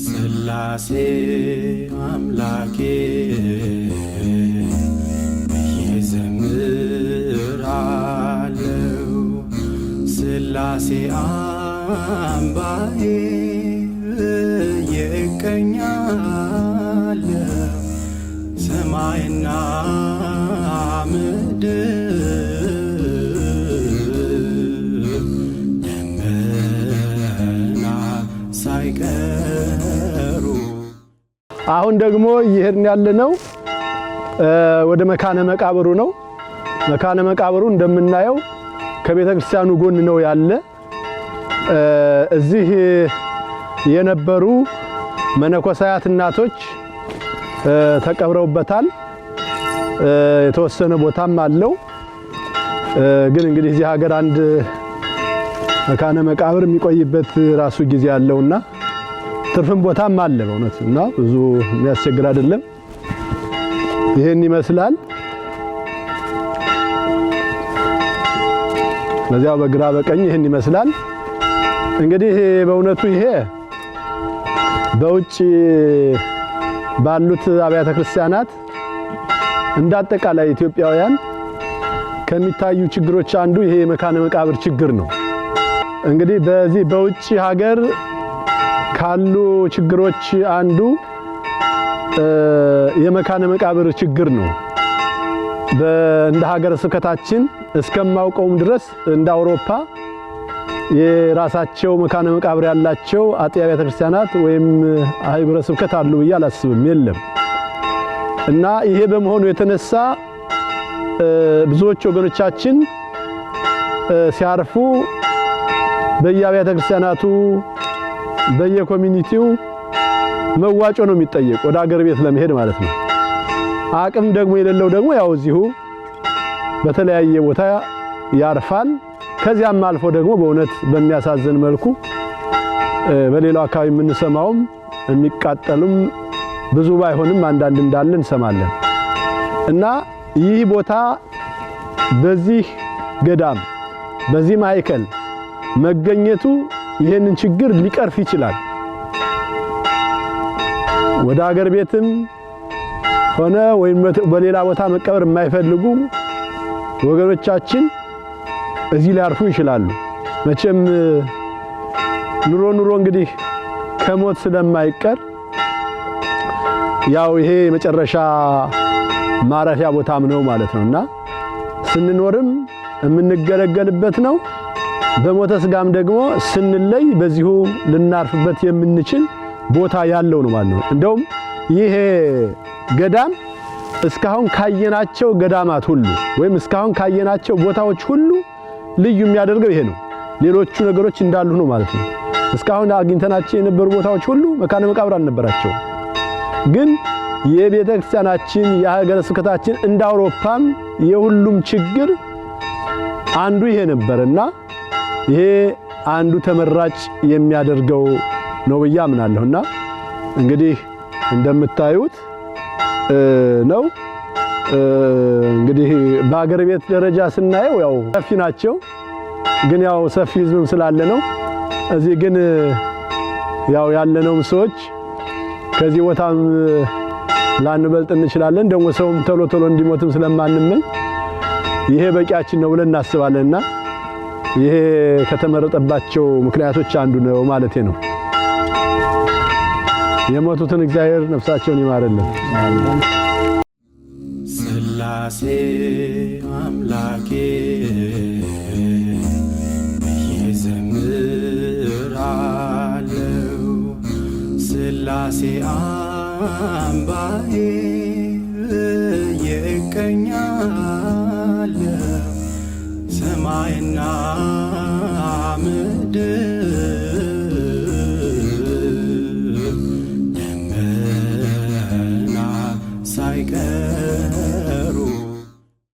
ስላሴ አምላኬ ይዘምራለው ስላሴ አምባዬ ይቀኛለው ሰማይና ምድር ደመና ሳይቀሩ አሁን ደግሞ ይሄን ያለነው ወደ መካነ መቃብሩ ነው። መካነ መቃብሩ እንደምናየው ከቤተ ክርስቲያኑ ጎን ነው ያለ። እዚህ የነበሩ መነኮሳያት እናቶች ተቀብረውበታል። የተወሰነ ቦታም አለው። ግን እንግዲህ እዚህ ሀገር አንድ መካነ መቃብር የሚቆይበት ራሱ ጊዜ አለውና ትርፍም ቦታም አለ በእውነትና ብዙ የሚያስቸግር አይደለም። ይሄን ይመስላል። በዚያው በግራ በቀኝ ይሄን ይመስላል። እንግዲህ በእውነቱ ይሄ በውጭ ባሉት አብያተ ክርስቲያናት እንዳጠቃላይ ኢትዮጵያውያን ከሚታዩ ችግሮች አንዱ ይሄ የመካነ መቃብር ችግር ነው። እንግዲህ በዚህ በውጭ ሀገር ካሉ ችግሮች አንዱ የመካነ መቃብር ችግር ነው። እንደ ሀገረ ስብከታችን እስከማውቀውም ድረስ እንደ አውሮፓ የራሳቸው መካነ መቃብር ያላቸው አጥቢያ ቤተ ክርስቲያናት ወይም አህጉረ ስብከት አሉ ብዬ አላስብም፣ የለም። እና ይሄ በመሆኑ የተነሳ ብዙዎች ወገኖቻችን ሲያርፉ በየአብያተ ክርስቲያናቱ በየኮሚኒቲው መዋጮ ነው የሚጠየቅ ወደ ሀገር ቤት ለመሄድ ማለት ነው። አቅም ደግሞ የሌለው ደግሞ ያው እዚሁ በተለያየ ቦታ ያርፋል። ከዚያም አልፎ ደግሞ በእውነት በሚያሳዝን መልኩ በሌላው አካባቢ የምንሰማውም የሚቃጠሉም ብዙ ባይሆንም አንዳንድ እንዳለ እንሰማለን። እና ይህ ቦታ በዚህ ገዳም በዚህ ማዕከል መገኘቱ ይህንን ችግር ሊቀርፍ ይችላል። ወደ ሀገር ቤትም ሆነ ወይም በሌላ ቦታ መቀበር የማይፈልጉ ወገኖቻችን እዚህ ሊያርፉ ይችላሉ። መቼም ኑሮ እንግዲህ ከሞት ስለማይቀር ያው ይሄ የመጨረሻ ማረፊያ ቦታም ነው ማለት ነውና ስንኖርም የምንገለገልበት ነው። በሞተ ስጋም ደግሞ ስንለይ በዚሁ ልናርፍበት የምንችል ቦታ ያለው ነው ማለት ነው። እንደውም ይሄ ገዳም እስካሁን ካየናቸው ገዳማት ሁሉ ወይም እስካሁን ካየናቸው ቦታዎች ሁሉ ልዩ የሚያደርገው ይሄ ነው። ሌሎቹ ነገሮች እንዳሉ ነው ማለት ነው። እስካሁን አግኝተናቸው የነበሩ ቦታዎች ሁሉ መካነ መቃብር አልነበራቸው። ግን የቤተ ክርስቲያናችን የሀገረ ስብከታችን እንደ አውሮፓም የሁሉም ችግር አንዱ ይሄ ነበርና ይሄ አንዱ ተመራጭ የሚያደርገው ነው ብዬ አምናለሁና እንግዲህ እንደምታዩት ነው። እንግዲህ በአገር ቤት ደረጃ ስናየው ያው ሰፊ ናቸው። ግን ያው ሰፊ ህዝብም ስላለ ነው። እዚህ ግን ያው ያለነውም ሰዎች ከዚህ ቦታም ላንበልጥ እንችላለን። ደግሞ ሰውም ቶሎ እንዲሞትም ስለማንመኝ ይሄ በቂያችን ነው ብለን እናስባለንና ይሄ ከተመረጠባቸው ምክንያቶች አንዱ ነው ማለቴ ነው። የሞቱትን እግዚአብሔር ነፍሳቸውን ይማርልን። ስላሴ አምላኬ ይዘምራለው ስላሴ አምባዬ ይቀኛለው ሰማይና ምድር